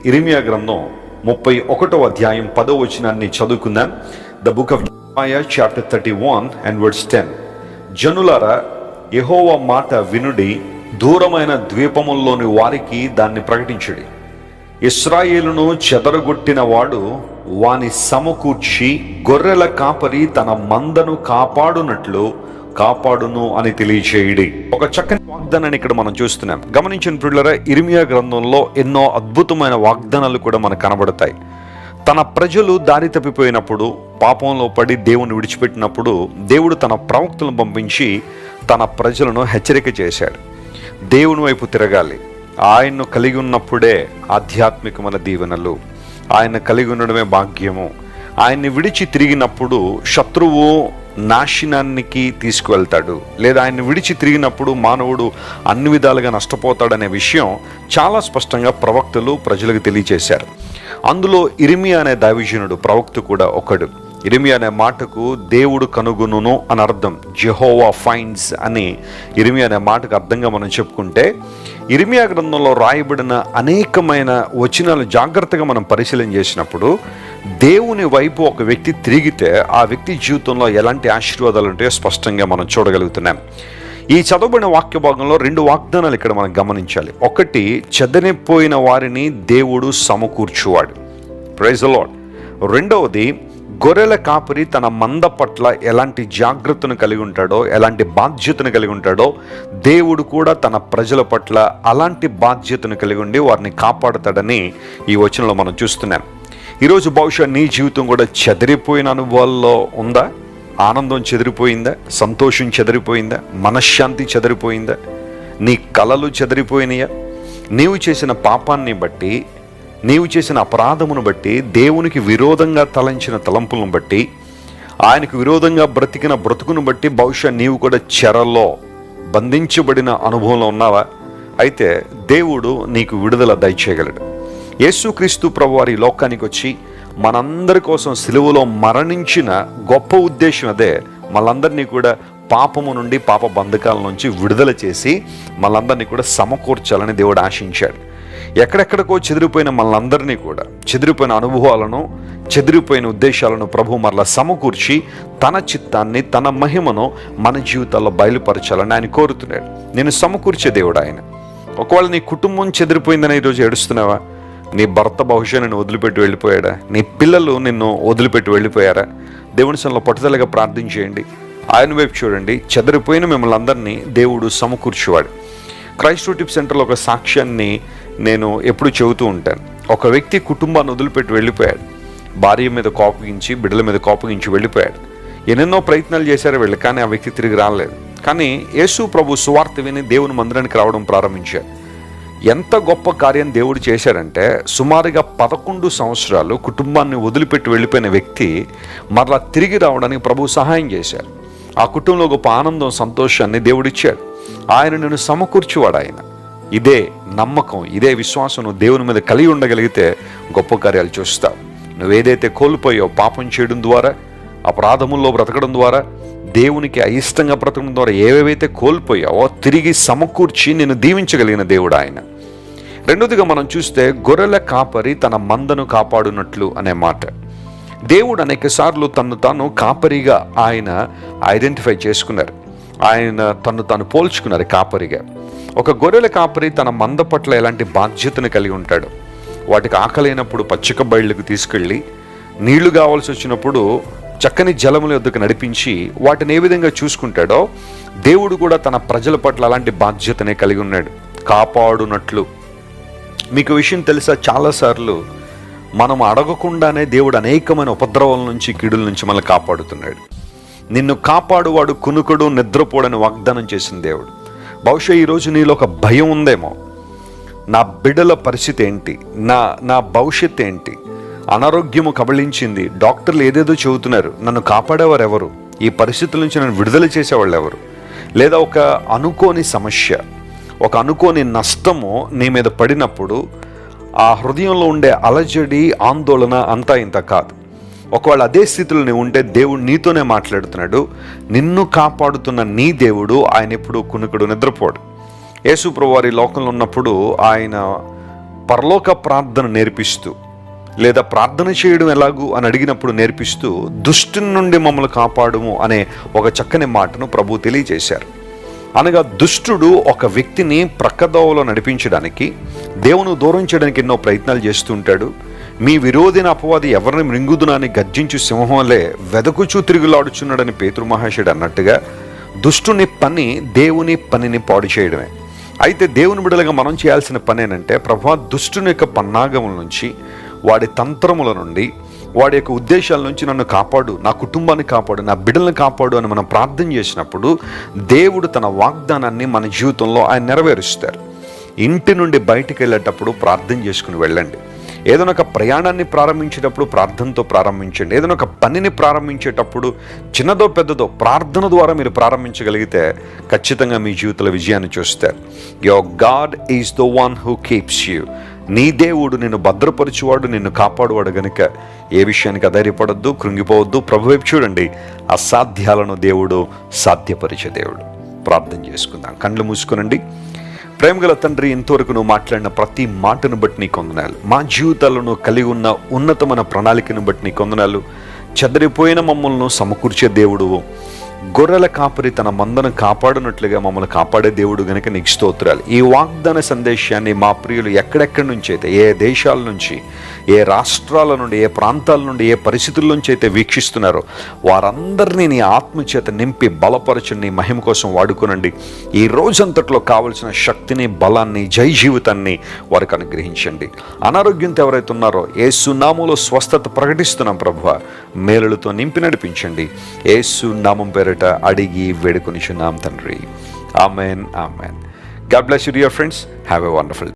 ఇర్మీయా గ్రంథం 31వ అధ్యాయం 10వ వచనాన్ని చదువుకుందాం. The book of జెరమయా chapter 31 and verse 10. జనులారా, యెహోవా మాట వినుడి, దూరమైన ద్వీపముల్లోని వారికి దాన్ని ప్రకటించుడి. ఇశ్రాయేలును చెదరగొట్టిన వాడు వాని సమకూర్చి గొర్రెల కాపరి తన మందను కాపాడును అని తెలియచేయడి. ఒక చక్కని వాగ్దానాన్ని ఇక్కడ మనం చూస్తున్నాం. గమనించిన ప్రియులారా, ఇర్మీయా గ్రంథంలో ఎన్నో అద్భుతమైన వాగ్దానాలు కూడా మనకు కనబడతాయి. తన ప్రజలు దారి తప్పిపోయినప్పుడు, పాపంలో పడి దేవుని విడిచిపెట్టినప్పుడు దేవుడు తన ప్రవక్తలను పంపించి తన ప్రజలను హెచ్చరిక చేశాడు. దేవుని వైపు తిరగాలి. ఆయన్ను కలిగి ఉన్నప్పుడే ఆధ్యాత్మికమైన దీవెనలు, ఆయన కలిగి ఉండడమే భాగ్యము. ఆయన్ని విడిచి తిరిగినప్పుడు శత్రువు నాశనానికి తీసుకువెళ్తాడు, లేదా ఆయన్ని విడిచి తిరిగినప్పుడు మానవుడు అన్ని విధాలుగా నష్టపోతాడనే విషయం చాలా స్పష్టంగా ప్రవక్తలు ప్రజలకు తెలియజేశారు. అందులో ఇర్మీయా అనే దైవజనుడు ప్రవక్త కూడా ఒకడు. ఇర్మీయా అనే మాటకు దేవుడు కనుగొనును అని అర్థం. జెహోవా ఫైండ్స్ అని ఇర్మీయా అనే మాటకు అర్థంగా మనం చెప్పుకుంటే, ఇర్మీయా గ్రంథంలో రాయబడిన అనేకమైన వచనాలు జాగ్రత్తగా మనం పరిశీలన చేసినప్పుడు దేవుని వైపు ఒక వ్యక్తి తిరిగితే ఆ వ్యక్తి జీవితంలో ఎలాంటి ఆశీర్వాదాలు ఉంటాయో స్పష్టంగా మనం చూడగలుగుతున్నాం. ఈ చదవబడిన వాక్య భాగంలో 2 వాగ్దానాలు ఇక్కడ మనం గమనించాలి. ఒకటి, చెదరిపోయిన వారిని దేవుడు సమకూర్చువాడు. Praise the lord. రెండవది, గొర్రెల కాపరి తన మంద పట్ల ఎలాంటి జాగ్రత్తను కలిగి ఉంటాడో, ఎలాంటి బాధ్యతను కలిగి ఉంటాడో, దేవుడు కూడా తన ప్రజల పట్ల అలాంటి బాధ్యతను కలిగి ఉండి వారిని కాపాడుతాడని ఈ వచనంలో మనం చూస్తున్నాం. ఈరోజు బహుశా నీ జీవితం కూడా చెదిరిపోయిన అనుభవాల్లో ఉందా? ఆనందం చెదిరిపోయిందా? సంతోషం చెదిరిపోయిందా? మనశ్శాంతి చెదిరిపోయిందా? నీ కలలు చెదిరిపోయినాయా? నీవు చేసిన పాపాన్ని బట్టి, నీవు చేసిన అపరాధమును బట్టి, దేవునికి విరోధంగా తలంచిన తలంపులను బట్టి, ఆయనకు విరోధంగా బ్రతికిన బ్రతుకును బట్టి బహుశా నీవు కూడా చెరలో బంధించబడిన అనుభవంలో ఉన్నావా? అయితే దేవుడు నీకు విడుదల దయచేయగలడు. యేసుక్రీస్తు ప్రభువారి లోకానికి వచ్చి మనందరి కోసం సిలువలో మరణించిన గొప్ప ఉద్దేశం అదే. మనందరినీ కూడా పాపము నుండి, పాప బంధకాల నుంచి విడుదల చేసి మనందరినీ కూడా సమకూర్చాలని దేవుడు ఆశించాడు. ఎక్కడెక్కడికో చెదిరిపోయిన మనందరినీ కూడా, చెదిరిపోయిన అనుభవాలను, చెదిరిపోయిన ఉద్దేశాలను ప్రభు మరలా సమకూర్చి తన చిత్తాన్ని, తన మహిమను మన జీవితాల్లో బయలుపరచాలని ఆయన కోరుతున్నాడు. నేను సమకూర్చే దేవుడు ఆయన. ఒకవేళ నీ కుటుంబం చెదిరిపోయిందని ఈరోజు ఏడుస్తున్నావా? నీ భర్త బహుశా నిన్ను వదిలిపెట్టి వెళ్ళిపోయాడా? నీ పిల్లలు నిన్ను వదిలిపెట్టి వెళ్ళిపోయారా? దేవుని సన్నిధిలో పట్టుదలగా ప్రార్థన చేయండి. ఆయన వైపు చూడండి. చెదిరిపోయిన మిమ్మల్ని అందరినీ దేవుడు సమకూర్చేవాడు. క్రైస్ట్ టిప్ సెంటర్లో ఒక సాక్ష్యాన్ని నేను ఎప్పుడు చెబుతూ ఉంటాను. ఒక వ్యక్తి కుటుంబాన్ని వదిలిపెట్టి వెళ్ళిపోయాడు. భార్య మీద కోపగించి, బిడ్డల మీద కోపగించి వెళ్ళిపోయాడు. ఎన్నెన్నో ప్రయత్నాలు చేశారు వీళ్ళు, కానీ ఆ వ్యక్తి తిరిగి రాలేదు. కానీ యేసు ప్రభు సువార్త విని దేవుని మందిరానికి రావడం ప్రారంభించాడు. ఎంత గొప్ప కార్యం దేవుడు చేశాడంటే, సుమారుగా 11 సంవత్సరాలు కుటుంబాన్ని వదిలిపెట్టి వెళ్ళిపోయిన వ్యక్తి మరలా తిరిగి రావడానికి ప్రభు సహాయం చేశారు. ఆ కుటుంబంలో గొప్ప ఆనందం, సంతోషాన్ని దేవుడిచ్చాడు. ఆయన నిన్ను సమకూర్చువాడు. ఆయన ఇదే నమ్మకం, ఇదే విశ్వాసం నువ్వు దేవుని మీద కలిగి ఉండగలిగితే గొప్ప కార్యాలు చూస్తావు. నువ్వేదైతే కోల్పోయావు పాపం చేయడం ద్వారా, అపరాధముల్లో బ్రతకడం ద్వారా, దేవునికి అయిష్టంగా బ్రతకడం ద్వారా ఏవేవైతే కోల్పోయావో తిరిగి సమకూర్చి నిన్ను దీవించగలిగిన దేవుడు ఆయన. రెండోదిగా మనం చూస్తే, గొర్రెల కాపరి తన మందను కాపాడునట్లు అనే మాట. దేవుడు అనేక సార్లు తను తాను కాపరిగా ఆయన ఐడెంటిఫై చేసుకున్నారు. ఆయన తను తాను పోల్చుకున్నారు కాపరిగా. ఒక గొర్రెల కాపరి తన మంద పట్ల ఎలాంటి బాధ్యతను కలిగి ఉంటాడు? వాటికి ఆకలైనప్పుడు పచ్చిక బయళ్ళకు తీసుకెళ్ళి, నీళ్లు కావాల్సి వచ్చినప్పుడు చక్కని జలముల యొద్దకు నడిపించి వాటిని ఏ విధంగా చూసుకుంటాడో దేవుడు కూడా తన ప్రజల పట్ల అలాంటి బాధ్యతనే కలిగి ఉన్నాడు, కాపాడునట్లు. మీకు విషయం తెలుసా, చాలాసార్లు మనం అడగకుండానే దేవుడు అనేకమైన ఉపద్రవాల నుంచి, కీడుల నుంచి మనల్ని కాపాడుతున్నాడు. నిన్ను కాపాడువాడు కునుకుడు నిద్రపోడని వాగ్దానం చేసిన దేవుడు. బహుశా ఈరోజు నీలో ఒక భయం ఉందేమో. నా బిడ్డల పరిస్థితి ఏంటి? నా భవిష్యత్తు ఏంటి? అనారోగ్యము కబళించింది, డాక్టర్లు ఏదేదో చెబుతున్నారు, నన్ను కాపాడేవారు ఎవరు? ఈ పరిస్థితుల నుంచి నన్ను విడుదల చేసేవాళ్ళు ఎవరు? లేదా ఒక అనుకోని సమస్య, ఒక అనుకోని నష్టము నీ మీద పడినప్పుడు ఆ హృదయంలో ఉండే అలజడి, ఆందోళన అంతా ఇంత కాదు. ఒకవేళ అదే స్థితిలో నీవు ఉంటే దేవుడు నీతోనే మాట్లాడుతున్నాడు. నిన్ను కాపాడుతున్న నీ దేవుడు ఆయన ఎప్పుడు కునుకుడు నిద్రపోడు. యేసు ప్రభువారి లోకంలో ఉన్నప్పుడు ఆయన పరలోక ప్రార్థన నేర్పిస్తూ, లేదా ప్రార్థన చేయడం ఎలాగూ అని అడిగినప్పుడు నేర్పిస్తూ, దుష్టుని నుండి మమ్మల్ని కాపాడుము అనే ఒక చక్కని మాటను ప్రభు తెలియజేశారు. అనగా దుష్టుడు ఒక వ్యక్తిని ప్రక్కదోవలో నడిపించడానికి, దేవుని దూరం చేయడానికి ఎన్నో ప్రయత్నాలు చేస్తుంటాడు. మీ విరోధిన అపవాది ఎవరిని మృంగుదునని గర్జించు సింహంలే వెదకుచూ తిరుగులాడుచున్నాడని పేతురు మహాశయుడు అన్నట్టుగా దుష్టుని పని దేవుని పనిని పాడు చేయడమే. అయితే దేవుని బిడ్డలుగా మనం చేయాల్సిన పని ఏంటంటే, ప్రభువా దుష్టుని యొక్క పన్నాగముల నుంచి, వాడి తంత్రముల నుండి, వాడి యొక్క ఉద్దేశాల నుంచి నన్ను కాపాడు, నా కుటుంబాన్ని కాపాడు, నా బిడ్డలను కాపాడు అని మనం ప్రార్థన చేసినప్పుడు దేవుడు తన వాగ్దానాన్ని మన జీవితంలో ఆయన నెరవేరుస్తారు. ఇంటి నుండి బయటికి వెళ్ళేటప్పుడు ప్రార్థన చేసుకుని వెళ్ళండి. ఏదైనా ఒక ప్రయాణాన్ని ప్రారంభించేటప్పుడు ప్రార్థనతో ప్రారంభించండి. ఏదైనా ఒక పనిని ప్రారంభించేటప్పుడు చిన్నదో పెద్దదో ప్రార్థన ద్వారా మీరు ప్రారంభించగలిగితే ఖచ్చితంగా మీ జీవితంలో విజయాన్ని చూస్తారు. Your God is the one who keeps you. నీ దేవుడు నిన్ను భద్రపరచువాడు, నిన్ను కాపాడువాడు గనుక ఏ విషయానికి అధైర్యపడొద్దు, కృంగిపోవద్దు. ప్రభు వైపు చూడండి. అసాధ్యాలను దేవుడు సాధ్యపరిచే దేవుడు. ప్రార్థన చేసుకుందాం. కళ్ళు మూసుకునండి. ప్రేమగల తండ్రి, ఇంతవరకు నువ్వు మాట్లాడిన ప్రతి మాటను బట్టి నీకు వందనాలు. మా జీవితాల్లో నువ్వు కలిగి ఉన్న ఉన్నతమైన ప్రణాళికను బట్టి నీకు వందనాలు. చెదరిపోయిన మమ్మల్ని సమకూర్చే దేవుడు, గొర్రెల కాపరి తన మందను కాపాడునట్లుగా మమ్మల్ని కాపాడే దేవుడు గనుక నీకు స్తోత్రాలు. ఈ వాగ్దాన సందేశాన్ని మా ప్రియులు ఎక్కడెక్కడి నుంచి అయితే, ఏ దేశాల నుంచి, ఏ రాష్ట్రాల నుండి, ఏ ప్రాంతాల నుండి, ఏ పరిస్థితుల నుంచి అయితే వీక్షిస్తున్నారో వారందరినీ నీ ఆత్మచేత నింపి బలపరచని నీ మహిమ కోసం వాడుకునండి. ఈ రోజంతట్లో కావలసిన శక్తిని, బలాన్ని, జై జీవితాన్ని వారికి అనుగ్రహించండి. అనారోగ్యంతో ఎవరైతే ఉన్నారో యేసు నామములో స్వస్థత ప్రకటిస్తున్నాం ప్రభువా, మేలులతో నింపి నడిపించండి. యేసు నామం పేరిట అడిగి వేడుకొనిచున్నాం తండ్రి. Amen, amen. God bless you dear friends. Have a wonderful